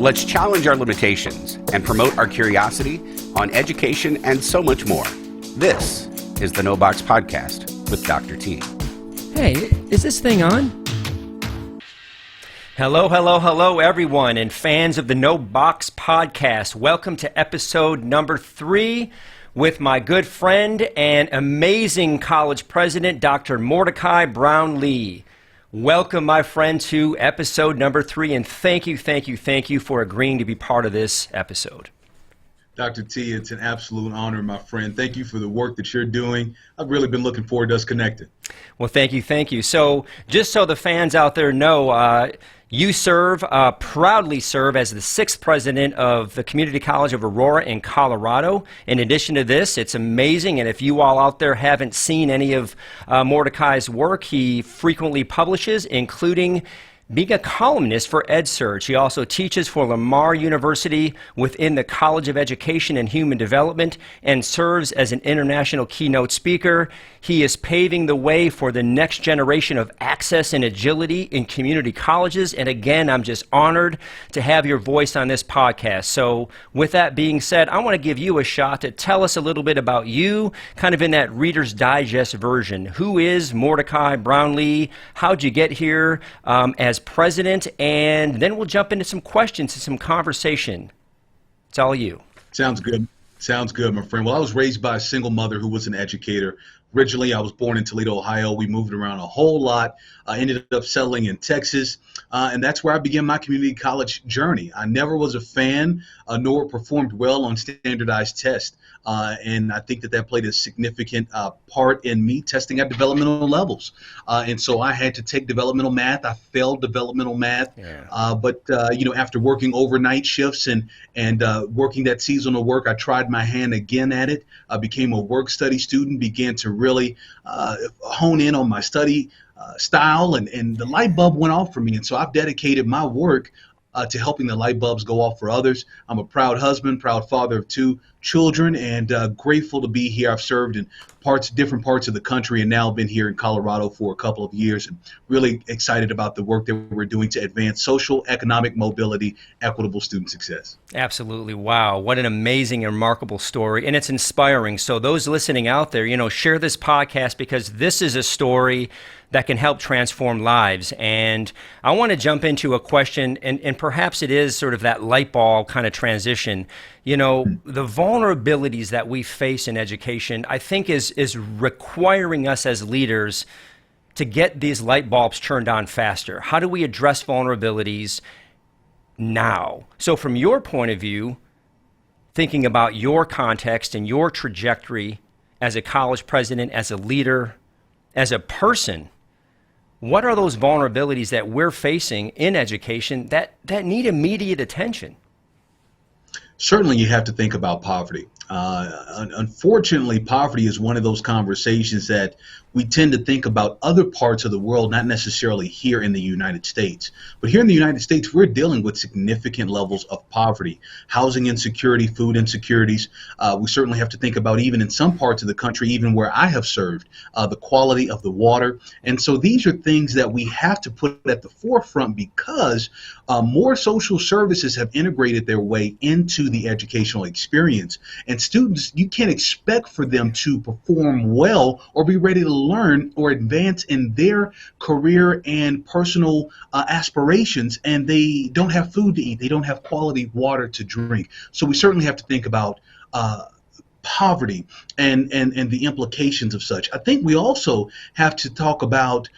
Let's challenge our limitations and promote our curiosity on education and so much more. This is the No Box Podcast with Dr. T. Hey, is this thing on? Hello, everyone, and fans of the No Box Podcast. Welcome to episode number 3 with my good friend and amazing college president, Dr. Mordecai Brownlee. Welcome, my friend, to episode number 3, and thank you for agreeing to be part of this episode. Dr. T, it's an absolute honor, my friend. Thank you for the work that you're doing. I've really been looking forward to us connecting. Well, thank you. So, just so the fans out there know, you proudly serve as the 6th president of the Community College of Aurora in Colorado. In addition to this, it's amazing, and if you all out there haven't seen any of Mordecai's work, he frequently publishes, including being a columnist for EdSurge. He also teaches for Lamar University within the College of Education and Human Development and serves as an international keynote speaker. He is paving the way for the next generation of access and agility in community colleges. And again, I'm just honored to have your voice on this podcast. So with that being said, I want to give you a shot to tell us a little bit about you, kind of in that Reader's Digest version. Who is Mordecai Brownlee? How'd you get here as president? And then we'll jump into some questions and some conversation. It's all you. Sounds good, my friend. Well, I was raised by a single mother who was an educator. Originally, I was born in Toledo, Ohio. We moved around a whole lot. I ended up settling in Texas, and that's where I began my community college journey. I never was a fan, nor performed well on standardized tests, and I think that played a significant part in me testing at developmental levels. And so I had to take developmental math. I failed developmental math, but after working overnight shifts and working that seasonal work, I tried my hand again at it. I became a work study student, began to really hone in on my study style, and the light bulb went off for me. And so I've dedicated my work to helping the light bulbs go off for others. I'm a proud husband, proud father of 2 children, and grateful to be here. I've served in different parts of the country, and now been here in Colorado for a couple of years, and really excited about the work that we're doing to advance social, economic mobility, equitable student success. Absolutely. Wow. What an amazing and remarkable story. And it's inspiring. So those listening out there, share this podcast, because this is a story that can help transform lives. And I want to jump into a question, and perhaps it is sort of that light bulb kind of transition. The vulnerabilities that we face in education, I think, is requiring us as leaders to get these light bulbs turned on faster. How do we address vulnerabilities now? So from your point of view, thinking about your context and your trajectory as a college president, as a leader, as a person, what are those vulnerabilities that we're facing in education that need immediate attention? Certainly, you have to think about poverty. Unfortunately, poverty is one of those conversations that we tend to think about other parts of the world, not necessarily here in the United States. But here in the United States, we're dealing with significant levels of poverty, housing insecurity, food insecurities. We certainly have to think about, even in some parts of the country, even where I have served, the quality of the water. And so these are things that we have to put at the forefront, because more social services have integrated their way into the educational experience. And students, you can't expect for them to perform well or be ready to learn or advance in their career and personal aspirations, and they don't have food to eat, they don't have quality water to drink. So we certainly have to think about poverty and the implications of such. I think we also have to talk about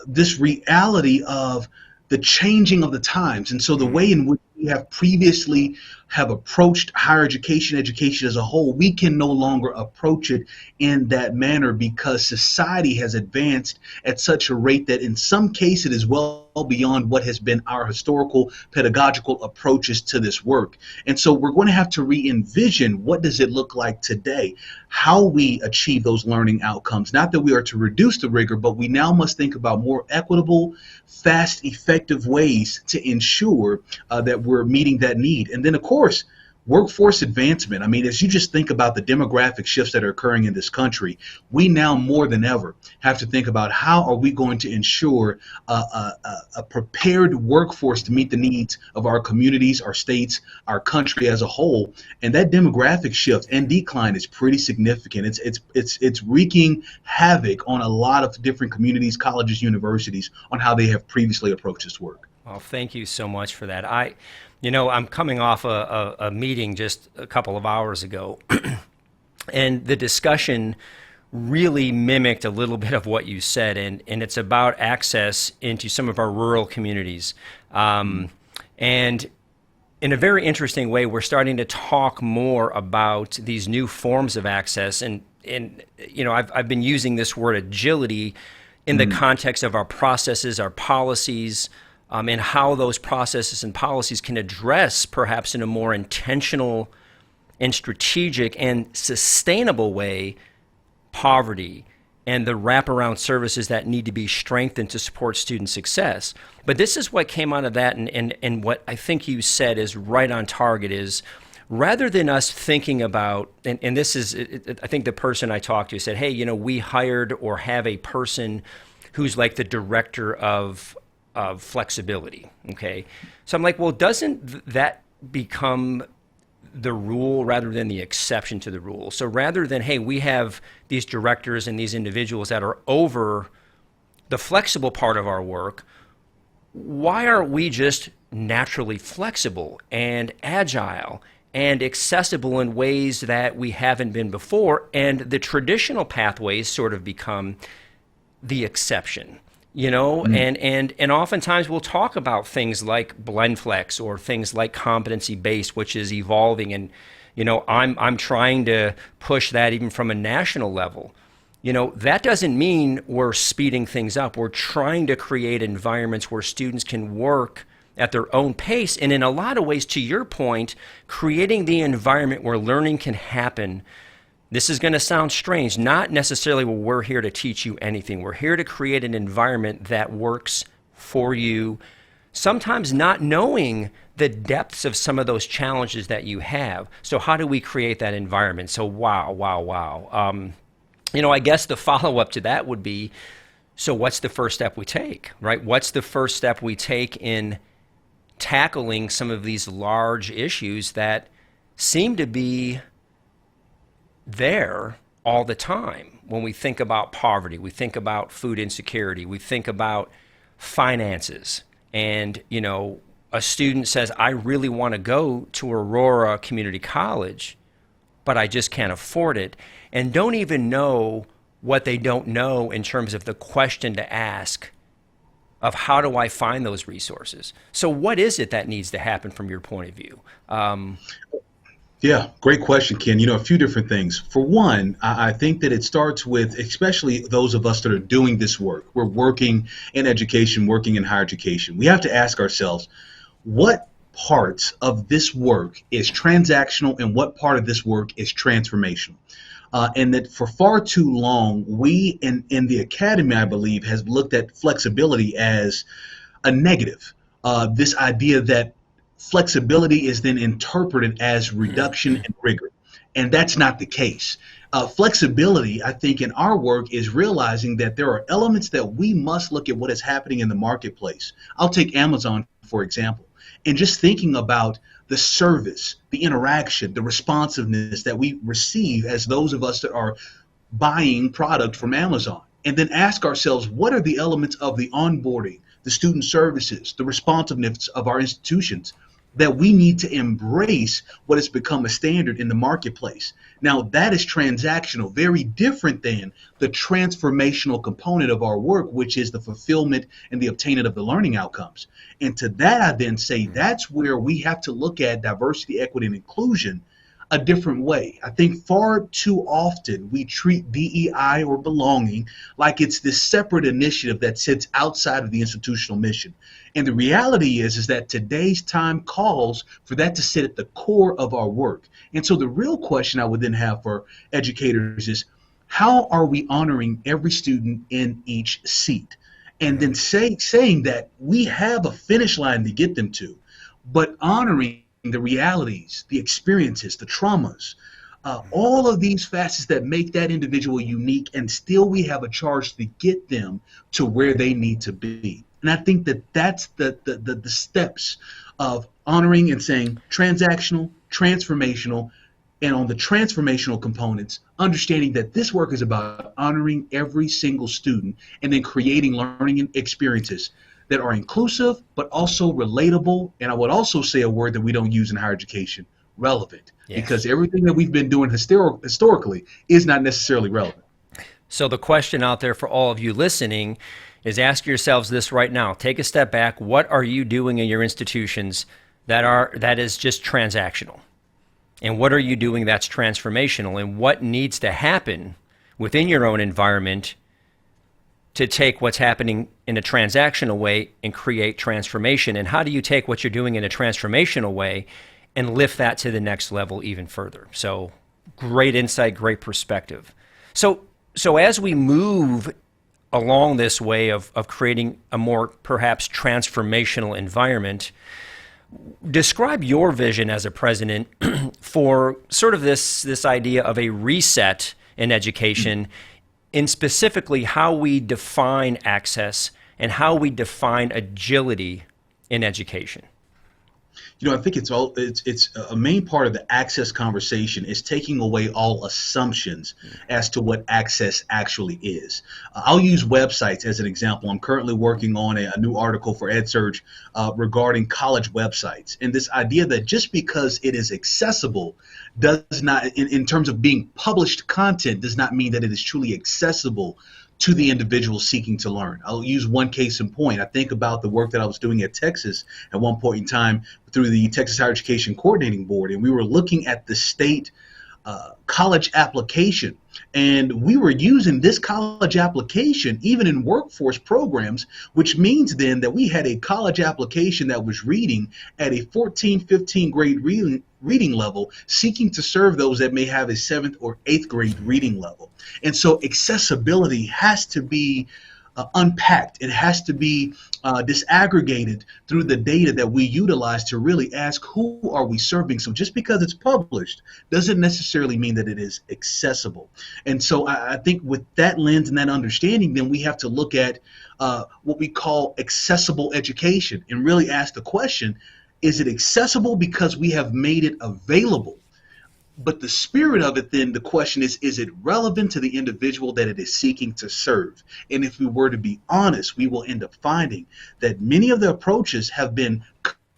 this reality of the changing of the times. And so the way in which we have previously approached higher education as a whole, we can no longer approach it in that manner, because society has advanced at such a rate that in some cases it is well beyond what has been our historical pedagogical approaches to this work. And so we're going to have to re-envision, what does it look like today, how we achieve those learning outcomes. Not that we are to reduce the rigor, but we now must think about more equitable, fast, effective ways to ensure that we're meeting that need. And then, of course, Workforce advancement. I mean, as you just think about the demographic shifts that are occurring in this country, we now more than ever have to think about how are we going to ensure a prepared workforce to meet the needs of our communities, our states, our country as a whole. And that demographic shift and decline is pretty significant. It's wreaking havoc on a lot of different communities, colleges, universities on how they have previously approached this work. Well, thank you so much for that. I'm coming off a meeting just a couple of hours ago, and the discussion really mimicked a little bit of what you said, and it's about access into some of our rural communities. And in a very interesting way, we're starting to talk more about these new forms of access. And I've been using this word agility in the context of our processes, our policies, and how those processes and policies can address, perhaps in a more intentional and strategic and sustainable way, poverty and the wraparound services that need to be strengthened to support student success. But this is what came out of that, and what I think you said is right on target, is rather than us thinking about, and this is, I think the person I talked to said, hey, we hired or have a person who's like the director of flexibility, okay? So I'm like, well, doesn't that become the rule rather than the exception to the rule? So rather than, hey, we have these directors and these individuals that are over the flexible part of our work, why aren't we just naturally flexible and agile and accessible in ways that we haven't been before? And the traditional pathways sort of become the exception. And oftentimes we'll talk about things like blend flex or things like competency based, which is evolving. And, I'm trying to push that even from a national level. That doesn't mean we're speeding things up. We're trying to create environments where students can work at their own pace. And in a lot of ways, to your point, creating the environment where learning can happen. This is going to sound strange, not necessarily, well, we're here to teach you anything. We're here to create an environment that works for you, sometimes not knowing the depths of some of those challenges that you have. So how do we create that environment? So wow. I guess the follow-up to that would be, so what's the first step we take, right? What's the first step we take in tackling some of these large issues that seem to be there all the time? When we think about poverty, we think about food insecurity, we think about finances, and a student says, I really want to go to Aurora Community College, but I just can't afford it, and don't even know what they don't know in terms of the question to ask of how do I find those resources. So what is it that needs to happen from your point of view? Yeah, great question, Ken. A few different things. For one, I think that it starts with, especially those of us that are doing this work. We're working in education, working in higher education. We have to ask ourselves, what parts of this work is transactional and what part of this work is transformational? And that for far too long, we in the academy, I believe, has looked at flexibility as a negative. This idea that flexibility is then interpreted as reduction and rigor. And that's not the case. Flexibility, I think, in our work is realizing that there are elements that we must look at what is happening in the marketplace. I'll take Amazon, for example, and just thinking about the service, the interaction, the responsiveness that we receive as those of us that are buying product from Amazon. And then ask ourselves, what are the elements of the onboarding, the student services, the responsiveness of our institutions that we need to embrace what has become a standard in the marketplace? Now, that is transactional, very different than the transformational component of our work, which is the fulfillment and the obtainment of the learning outcomes. And to that, I then say that's where we have to look at diversity, equity, and inclusion a different way. I think far too often we treat DEI or belonging like it's this separate initiative that sits outside of the institutional mission. And the reality is that today's time calls for that to sit at the core of our work. And so the real question I would then have for educators is, how are we honoring every student in each seat? And then saying that we have a finish line to get them to, but honoring the realities, the experiences, the traumas, all of these facets that make that individual unique, and still we have a charge to get them to where they need to be. And I think that that's the steps of honoring and saying transactional, transformational, and on the transformational components, understanding that this work is about honoring every single student and then creating learning experiences that are inclusive, but also relatable. And I would also say a word that we don't use in higher education, relevant, Yes. because everything that we've been doing historically is not necessarily relevant. So the question out there for all of you listening is, ask yourselves this right now. Take a step back. What are you doing in your institutions that is just transactional? And what are you doing that's transformational? And what needs to happen within your own environment to take what's happening in a transactional way and create transformation? And how do you take what you're doing in a transformational way and lift that to the next level even further? So great insight, great perspective. So as we move along this way of creating a more perhaps transformational environment, describe your vision as a president for sort of this idea of a reset in education, in specifically how we define access and how we define agility in education. I think it's a main part of the access conversation is taking away all assumptions as to what access actually is. I'll use websites as an example. I'm currently working on a new article for EdSurge regarding college websites, and this idea that just because it is accessible does not, in terms of being published content, does not mean that it is truly accessible to the individual seeking to learn. I'll use one case in point. I think about the work that I was doing at Texas at one point in time through the Texas Higher Education Coordinating Board, and we were looking at the state college application, and we were using this college application even in workforce programs, which means then that we had a college application that was reading at a 14, 15 grade reading level, seeking to serve those that may have a 7th or 8th grade reading level. And so accessibility has to be unpacked. It has to be disaggregated through the data that we utilize to really ask, who are we serving? So just because it's published doesn't necessarily mean that it is accessible. And so I think with that lens and that understanding, then we have to look at what we call accessible education and really ask the question, is it accessible because we have made it available? But the spirit of it, then the question is it relevant to the individual that it is seeking to serve? And if we were to be honest, we will end up finding that many of the approaches have been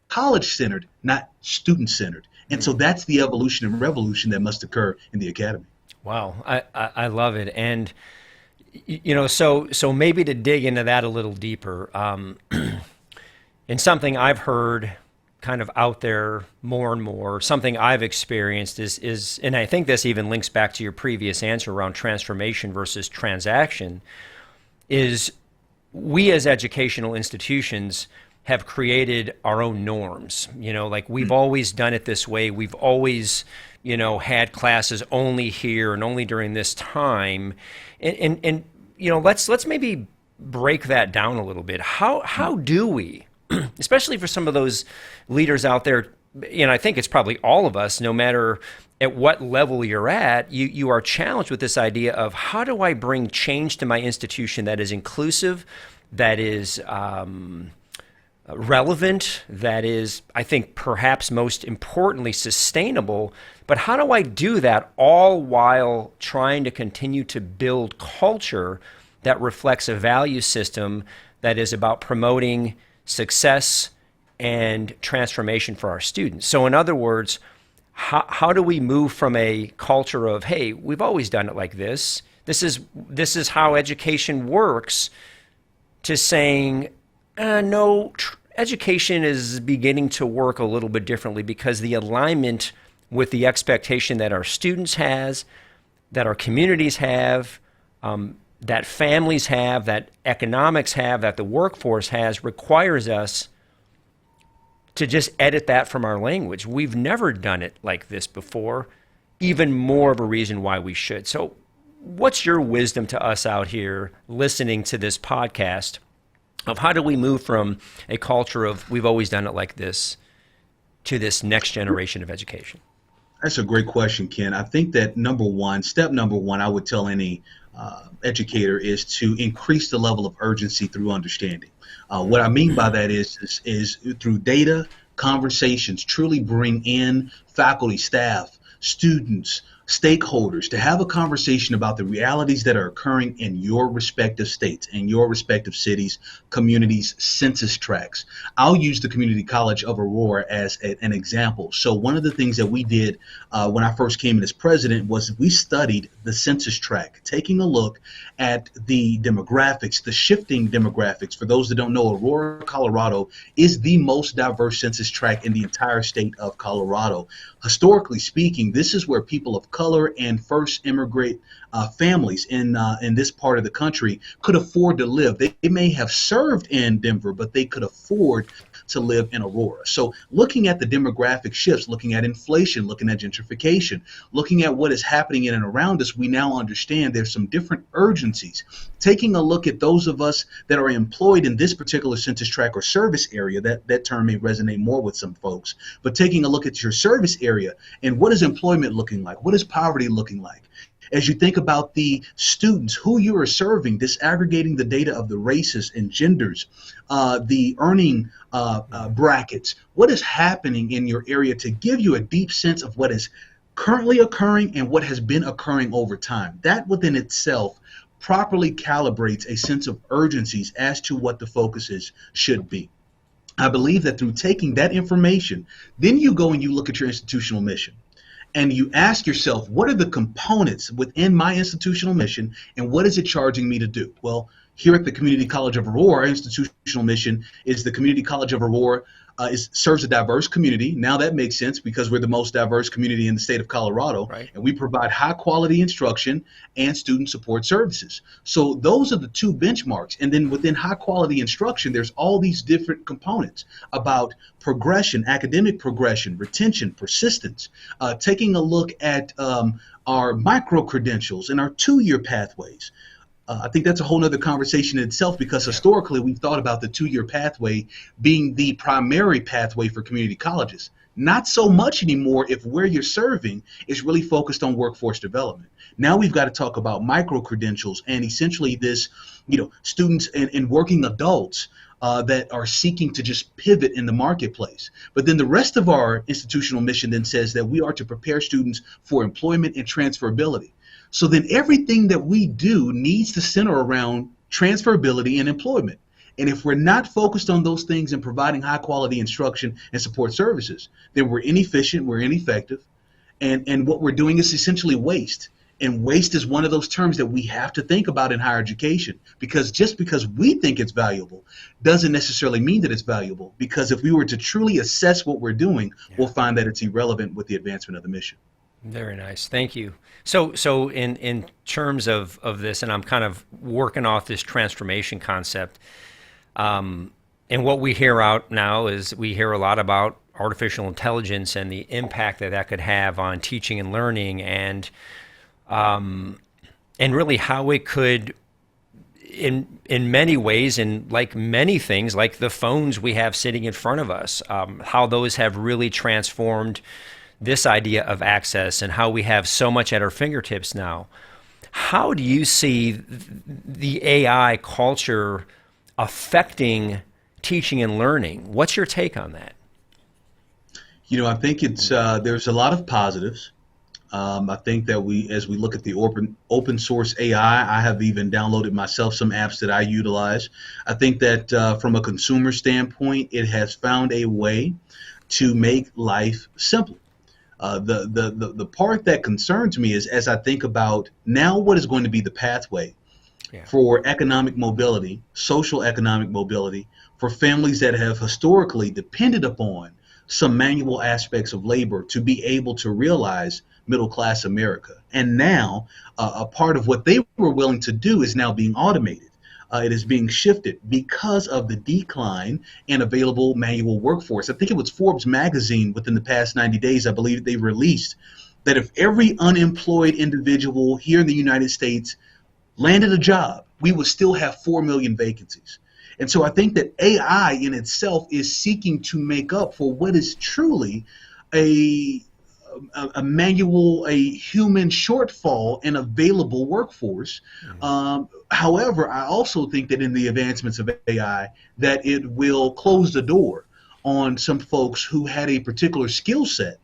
college-centered, not student-centered. And so that's the evolution and revolution that must occur in the academy. Wow, I love it. And, so maybe to dig into that a little deeper, and something I've heard kind of out there more and more, something I've experienced is, and I think this even links back to your previous answer around transformation versus transaction, is we as educational institutions have created our own norms. Like we've always done it this way. We've always, had classes only here and only during this time. And let's maybe break that down a little bit. How do we, especially for some of those leaders out there, I think it's probably all of us, no matter at what level you're at, you are challenged with this idea of, how do I bring change to my institution that is inclusive, that is relevant, that is, I think, perhaps most importantly, sustainable, but how do I do that all while trying to continue to build culture that reflects a value system that is about promoting success and transformation for our students? So in other words, how do we move from a culture of, hey, we've always done it like this, this is how education works, to saying, no, education is beginning to work a little bit differently, because the alignment with the expectation that our students has, that our communities have, that families have, that economics have, that the workforce has, requires us to just edit that from our language. We've never done it like this before, even more of a reason why we should. So what's your wisdom to us out here listening to this podcast of how do we move from a culture of we've always done it like this to this next generation of education? That's a great question, Ken. I think that step number one, I would tell any educator is to increase the level of urgency through understanding. What I mean by that is through data, conversations, truly bring in faculty, staff, students, stakeholders to have a conversation about the realities that are occurring in your respective states, in your respective cities, communities, census tracts. I'll use the Community College of Aurora as an example. So one of the things that we did when I first came in as president was we studied the census tract, taking a look at the demographics, the shifting demographics. For those that don't know, Aurora, Colorado is the most diverse census tract in the entire state of Colorado. Historically speaking, this is where people of color and first immigrant families in this part of the country could afford to live. They may have served in Denver, but they could afford to live in Aurora. So looking at the demographic shifts, looking at inflation, looking at gentrification, looking at what is happening in and around us, we now understand there's some different urgencies. Taking a look at those of us that are employed in this particular census tract or service area, that term may resonate more with some folks, but taking a look at your service area and what is employment looking like? What is poverty looking like? As you think about the students who you are serving, disaggregating the data of the races and genders, the earning brackets, what is happening in your area to give you a deep sense of what is currently occurring and what has been occurring over time. That within itself properly calibrates a sense of urgencies as to what the focuses should be. I believe that through taking that information, then you go and you look at your institutional mission. And you ask yourself, what are the components within my institutional mission and what is it charging me to do? Well, here at the Community College of Aurora, our institutional mission is the Community College of Aurora serves a diverse community. Now that makes sense because we're the most diverse community in the state of Colorado, right? And we provide high quality instruction and student support services. So those are the two benchmarks. And then within high quality instruction, there's all these different components about progression, academic progression, retention, persistence, taking a look at our micro credentials and our 2-year pathways. I think that's a whole nother conversation in itself because historically we've thought about the 2-year pathway being the primary pathway for community colleges. Not so much anymore if where you're serving is really focused on workforce development. Now we've got to talk about micro credentials and essentially this, students and working adults that are seeking to just pivot in the marketplace. But then the rest of our institutional mission then says that we are to prepare students for employment and transferability. So then everything that we do needs to center around transferability and employment. And if we're not focused on those things and providing high quality instruction and support services, then we're inefficient, we're ineffective, and what we're doing is essentially waste. And waste is one of those terms that we have to think about in higher education, because just because we think it's valuable doesn't necessarily mean that it's valuable, because if we were to truly assess what we're doing, we'll find that it's irrelevant with the advancement of the mission. Very nice. Thank you. So in terms of this, and I'm kind of working off this transformation concept, and what we hear out now is we hear a lot about artificial intelligence and the impact that could have on teaching and learning, and really how it could, in many ways, and like many things, like the phones we have sitting in front of us, how those have really transformed this idea of access and how we have so much at our fingertips now. How do you see the AI culture affecting teaching and learning? What's your take on that? I think it's there's a lot of positives. I think that as we look at the open source AI, I have even downloaded myself some apps that I utilize. I think that from a consumer standpoint, it has found a way to make life simpler. The part that concerns me is as I think about now what is going to be the pathway for economic mobility, social economic mobility, for families that have historically depended upon some manual aspects of labor to be able to realize middle class America. And now a part of what they were willing to do is now being automated. It is being shifted because of the decline in available manual workforce. I think it was Forbes magazine within the past 90 days, I believe they released that if every unemployed individual here in the United States landed a job, we would still have 4 million vacancies. And so I think that AI in itself is seeking to make up for what is truly a a human shortfall in available workforce. However, I also think that in the advancements of AI, that it will close the door on some folks who had a particular skill set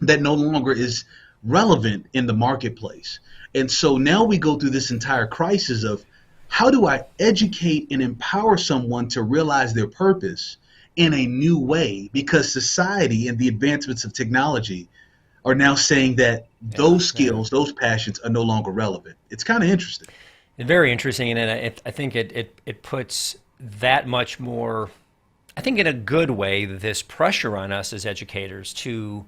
that no longer is relevant in the marketplace. And so now we go through this entire crisis of how do I educate and empower someone to realize their purpose in a new way? Because society and the advancements of technology are now saying that those skills, those passions are no longer relevant. It's kind of interesting. Very interesting, and I think it puts that much more, I think in a good way, this pressure on us as educators to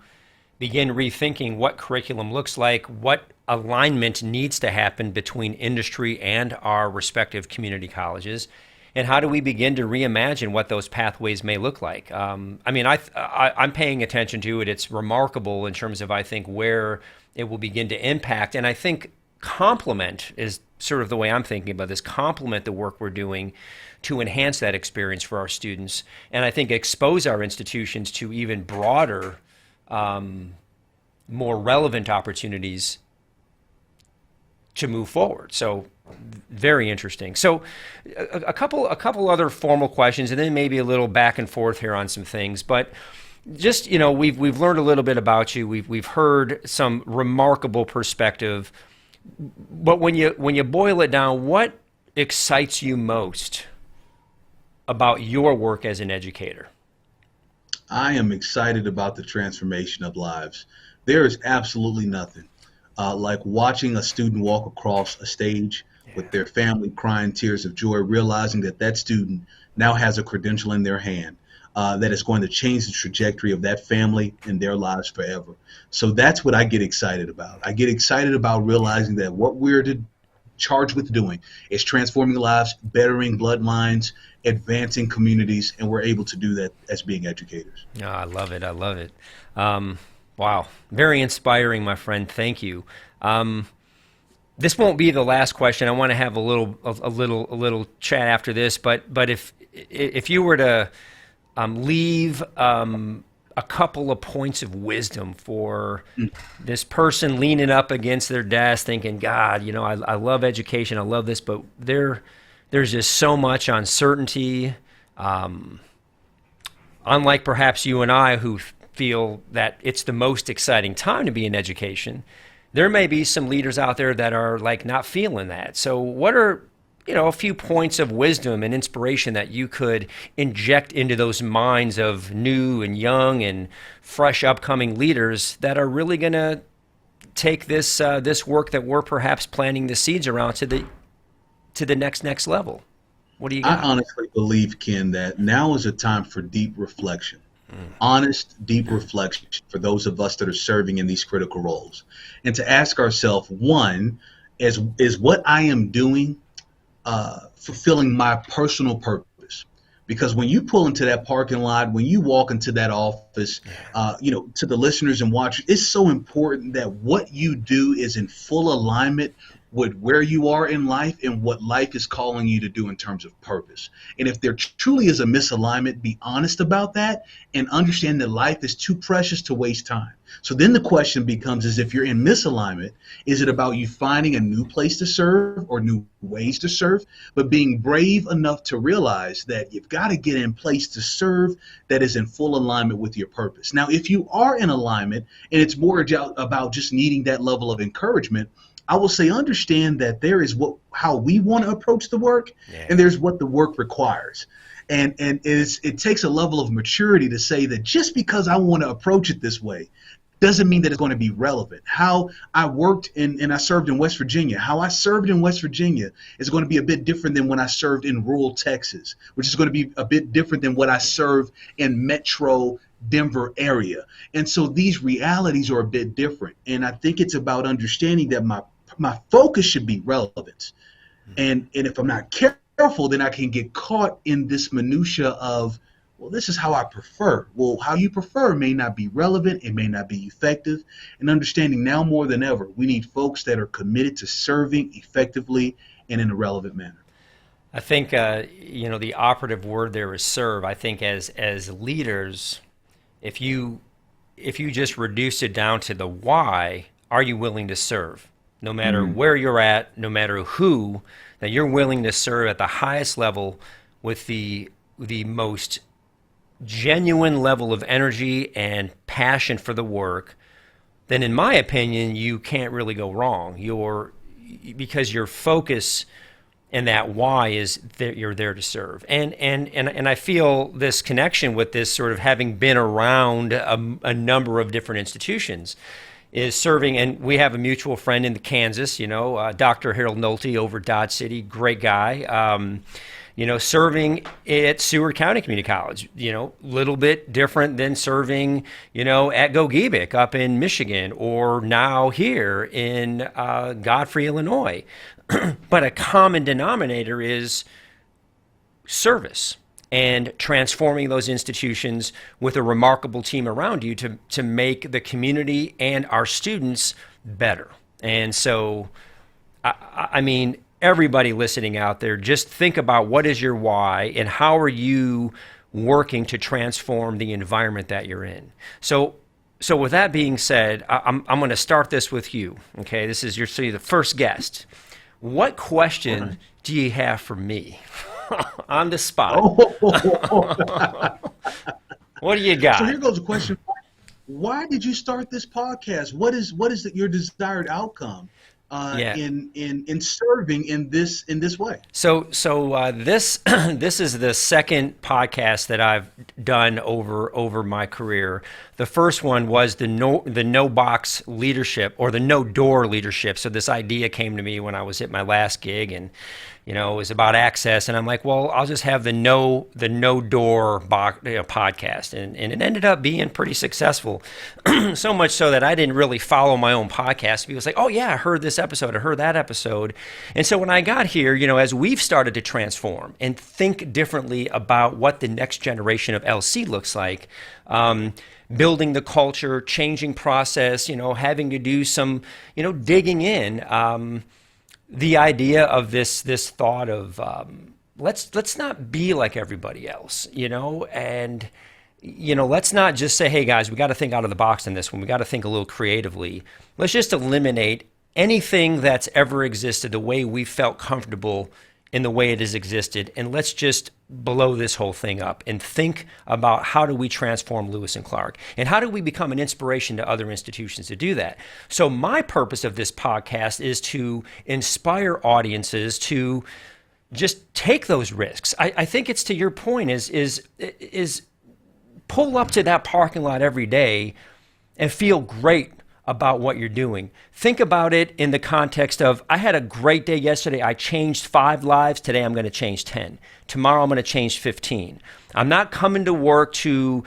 begin rethinking what curriculum looks like, what alignment needs to happen between industry and our respective community colleges, and how do we begin to reimagine what those pathways may look like. I'm paying attention to it. It's remarkable in terms of, I think, where it will begin to impact, and I think complement is sort of the way I'm thinking about this, complement the work we're doing to enhance that experience for our students, and I think expose our institutions to even broader, more relevant opportunities to move forward. So very interesting. So a couple other formal questions, and then maybe a little back and forth here on some things. But just, we've learned a little bit about you. We've heard some remarkable perspective. But when you boil it down, what excites you most about your work as an educator? I am excited about the transformation of lives. There is absolutely nothing like watching a student walk across a stage with their family crying tears of joy, realizing that that student now has a credential in their hand that is going to change the trajectory of that family and their lives forever. So that's what I get excited about. I get excited about realizing that what we're charged with doing is transforming lives, bettering bloodlines, advancing communities, and we're able to do that as being educators. Oh, I love it. I love it. Wow. Very inspiring, my friend. Thank you. This won't be the last question. I want to have a little chat after this, but if you were to leave a couple of points of wisdom for this person leaning up against their desk thinking, God, I love education, I love this, but there's just so much uncertainty. Unlike perhaps you and I who feel that it's the most exciting time to be in education, there may be some leaders out there that are like not feeling that. So what are a few points of wisdom and inspiration that you could inject into those minds of new and young and fresh upcoming leaders that are really going to take this work that we're perhaps planting the seeds around to the next level? What do you got? I honestly believe, Ken, that now is a time for deep reflection. Honest, deep reflection for those of us that are serving in these critical roles, and to ask ourselves, one, is what I am doing fulfilling my personal purpose? Because when you pull into that parking lot, when you walk into that office, to the listeners and watchers, it's so important that what you do is in full alignment with where you are in life and what life is calling you to do in terms of purpose. And if there truly is a misalignment, be honest about that and understand that life is too precious to waste time. So then the question becomes, is if you're in misalignment, is it about you finding a new place to serve or new ways to serve, but being brave enough to realize that you've got to get in place to serve that is in full alignment with your purpose. Now, if you are in alignment and it's more about just needing that level of encouragement, I will say understand that there is how we want to approach the work, and there's what the work requires. And it takes a level of maturity to say that just because I want to approach it this way doesn't mean that it's going to be relevant. How I worked and I served in West Virginia, how I served in West Virginia is going to be a bit different than when I served in rural Texas, which is going to be a bit different than what I served in metro Denver area. And so these realities are a bit different. And I think it's about understanding that my focus should be relevance. And if I'm not careful, then I can get caught in this minutia of, well, this is how I prefer. Well, how you prefer may not be relevant. It may not be effective. And understanding now more than ever, we need folks that are committed to serving effectively and in a relevant manner. I think the operative word there is serve. I think as leaders, if you just reduce it down to the why, are you willing to serve? No matter where you're at, no matter who, that you're willing to serve at the highest level with the most genuine level of energy and passion for the work, then in my opinion, you can't really go wrong. Because your focus and that why is that you're there to serve. And I feel this connection with this sort of having been around a number of different institutions is serving. And we have a mutual friend in Kansas, Dr. Harold Nolte over Dodge City, great guy. Serving at Seward County Community College, little bit different than serving, at Gogebic up in Michigan or now here in Godfrey, Illinois. But a common denominator is service and transforming those institutions with a remarkable team around you to make the community and our students better. And so, I mean, everybody listening out there, just think about what is your why and how are you working to transform the environment that you're in. So with that being said, I'm going to start this with you. Okay, this is the first guest. What question do you have for me on the spot? What do you got? So here goes a question. Why did you start this podcast? What is your desired outcome in serving in this way? So this this is the second podcast that I've done over my career. The first one was the no box leadership or the no door leadership. So this idea came to me when I was at my last gig, and it was about access, and I'm like, well, I'll just have the no door podcast, and it ended up being pretty successful. So much so that I didn't really follow my own podcast. People say, oh yeah, I heard this episode, I heard that episode. And so when I got here, as we've started to transform and think differently about what the next generation of LC looks like, building the culture, changing process, having to do some, digging in. The idea of this thought of let's not be like everybody else, and let's not just say, hey guys, we got to think out of the box in this one. We got to think a little creatively. Let's just eliminate anything that's ever existed the way we felt comfortable in the way it has existed, and let's just blow this whole thing up and think about how do we transform Lewis and Clark, and how do we become an inspiration to other institutions to do that. So my purpose of this podcast is to inspire audiences to just take those risks. I think it's to your point is pull up to that parking lot every day and feel great about what you're doing. Think about it in the context of, I had a great day yesterday. I changed 5 lives. Today I'm going to change 10. Tomorrow I'm going to change 15. I'm not coming to work to,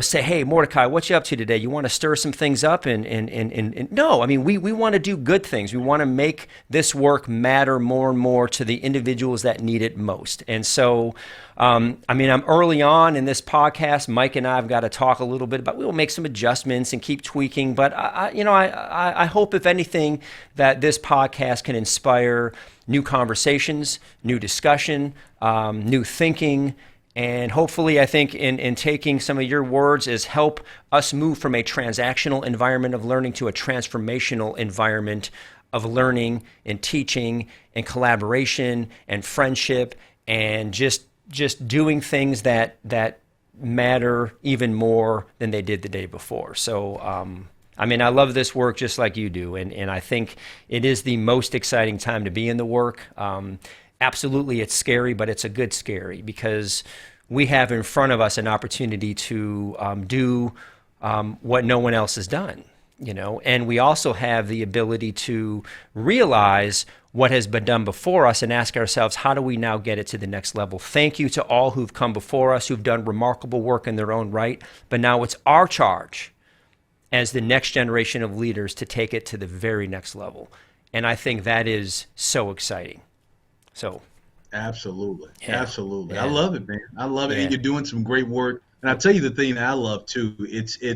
say, hey, Mordecai, what you up to today? You want to stir some things up? And no, I mean, we want to do good things. We want to make this work matter more and more to the individuals that need it most. And so, I'm early on in this podcast. Mike and I have got to talk a little bit about, we'll make some adjustments and keep tweaking. But I hope, if anything, that this podcast can inspire new conversations, new discussion, new thinking. And hopefully, I think in taking some of your words is help us move from a transactional environment of learning to a transformational environment of learning and teaching and collaboration and friendship and just doing things that matter even more than they did the day before. So, I love this work just like you do, and I think it is the most exciting time to be in the work. Absolutely, it's scary, but it's a good scary because we have in front of us an opportunity to do what no one else has done, and we also have the ability to realize what has been done before us and ask ourselves, how do we now get it to the next level? Thank you to all who've come before us, who've done remarkable work in their own right, but now it's our charge as the next generation of leaders to take it to the very next level. And I think that is so exciting. So, absolutely. Yeah. Absolutely. Yeah. I love it, man. I love it. Yeah. And you're doing some great work. And I'll tell you the thing that I love too.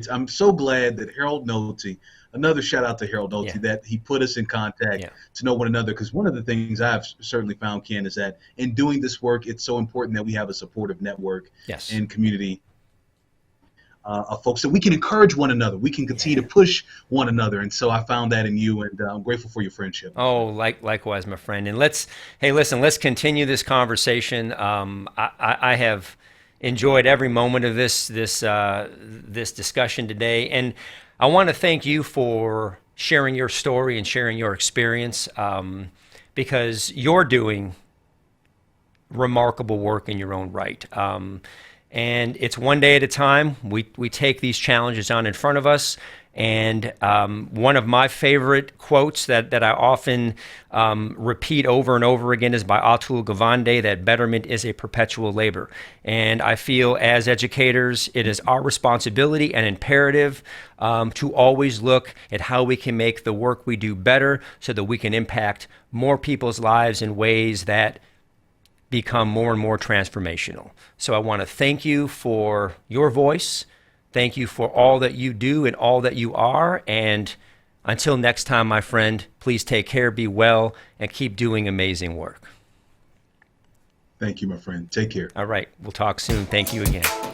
I'm so glad that Harold Nolte another shout out to Harold Nolte Yeah. that he put us in contact Yeah. to know one another. Because one of the things I've certainly found, Ken, is that in doing this work, it's so important that we have a supportive network Yes. and community of folks that we can encourage one another. We can continue to push one another. And so I found that in you, and I'm grateful for your friendship. Oh, likewise, my friend. And let's continue this conversation. I have enjoyed every moment of this discussion today, and I want to thank you for sharing your story and sharing your experience, because you're doing remarkable work in your own right. And it's one day at a time. We take these challenges on in front of us. And one of my favorite quotes that I often repeat over and over again is by Atul Gawande, that betterment is a perpetual labor. And I feel as educators, it is our responsibility and imperative to always look at how we can make the work we do better so that we can impact more people's lives in ways that become more and more transformational. So I want to thank you for your voice. Thank you for all that you do and all that you are. And until next time, my friend, please take care, be well, and keep doing amazing work. Thank you, my friend. Take care. All right. We'll talk soon. Thank you again.